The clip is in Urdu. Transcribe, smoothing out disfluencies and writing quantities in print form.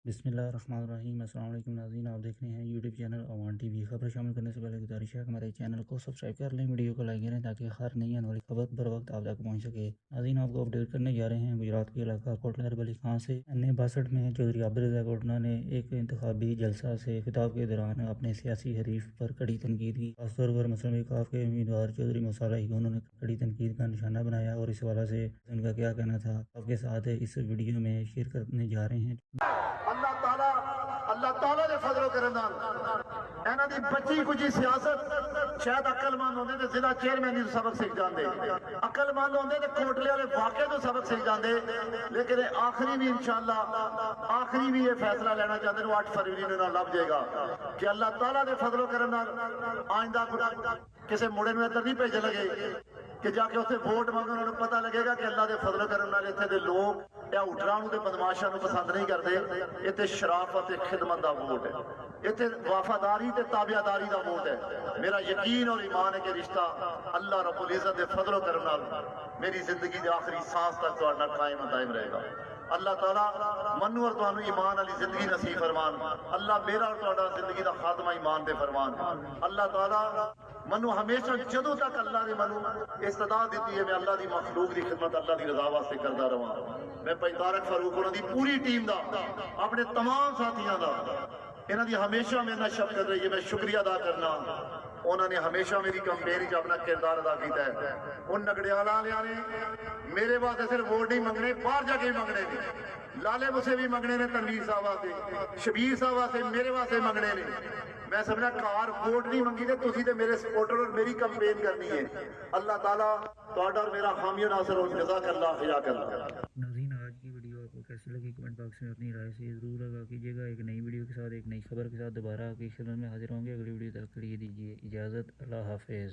بسم اللہ الرحمن الرحیم۔ السلام علیکم ناظرین، آپ دیکھ رہے ہیں YouTube channel Awan T V. خبر شامل کرنے سے پہلے گزارش ہے کہ ہمارے چینل کو سبسکرائب کر لیں، ویڈیو کو لائک کریں تاکہ ہر نئی آنے والی خبر بر وقت آپ تک پہنچ سکے۔ ناظرین، آپ کو اپڈیٹ کرنے جا رہے ہیں گجرات کے علاقہ کوٹلہ ارب علی خان سے N62 میں چودھری عابد رضا کوٹلہ نے ایک انتخابی جلسہ سے خطاب کے دوران اپنے سیاسی حریف پر کڑی تنقید کی۔ خاص طور پر مسلم وقاف کے امیدوار چودھری موسیٰ علیہ کو انہوں نے کڑی تنقید کا نشانہ بنایا اور اس حوالے سے ان کا کیا کہنا تھا، آپ کے ساتھ اس ویڈیو میں شیئر کرنے جا رہے ہیں۔ اللہ تعالیٰ دے فضل و کرم نال انہاں دی بچی کچھ سیاست شاید عقل مند ہوندے تے ضلع چیئرمین دی سبق سکھ جاندے، عقل مند ہوندے تے کوٹلے والے واقعے تو سبق سکھ جاندے، لیکن آخری بھی انشاءاللہ آخری بھی یہ فیصلہ لینا چاہتے ہیں 8 فروری نو لب جائے گا کہ اللہ تعالیٰ دے فضل و کرم نال آئندہ کسی مڑے نو ادھر نہیں بھیجن لگے کہ جا کے اتنے ووٹ مانگن، انہوں نے پتہ لگے گا کہ اللہ دے فضل و کرم نال اتنے دے لوگ یا اٹھراں تے بدماشاں نو پسند نہیں کرتے، اتنے شرافت خدمت دا ووٹ ہے، اتنے وفاداری تے تابعداری دا ووٹ ہے۔ میرا یقین اور ایمان ہے کہ رشتہ اللہ رب العزت دے فضل و کرم نال میری زندگی دے آخری سانس تک تہاڈے نال قائم و دائم رہے گا۔ اللہ تعالیٰ منو اور تانوں ایمان والی زندگی نصیب فرمان، اللہ میرا اور تہاڈا زندگی دا خاتمہ ایمان دے فرمان۔ اللہ تعالیٰ منو ہمیشہ جدوں تک اللہ نے منو استعداد دیتی ہے میں اللہ دی مخلوق دی خدمت اللہ دی رضا واسطے کردا رہواں۔ میں بھائی طارق فاروق انہاں دی پوری ٹیم دا، اپنے تمام ساتھیاں دا، انہاں دی ہمیشہ میرے نال شفقت رہی ہے، میں شکریہ ادا کرنا۔ انہوں نے ہمیشہ میری کمپین وچ اپنا کردار ادا کیتا ہے۔ ان نگڑیالا والےاں نے میرے واسطے صرف ووٹ نہیں منگنے، باہر جا کے بھی منگنے نے، لالے مسے بھی منگنے نے، تنویر صاحب واسطے، شبیر صاحب واسطے، میرے واسطے منگنے نے۔ میں سمجھنا کار ووٹ نہیں منگی تے تسی تے میرے سپورٹر اور میری کمپین کرنی ہے۔ اللہ تعالیٰ تہاڈا اور میرا حامی و ناصر ہو، جزاک اللہ خیر اللہ۔ ناظرین، آج کی ویڈیو آپ کو کیسی لگی کمنٹ باکس میں اپنی رائے سے ضرور آگاہ کیجیے گا۔ ایک نئی ویڈیو کے ساتھ، ایک نئی خبر کے ساتھ دوبارہ آپ کی خدمت میں حاضر ہوں گے۔ اگلی ویڈیو تک کے لیے دیجیے اجازت، اللہ حافظ۔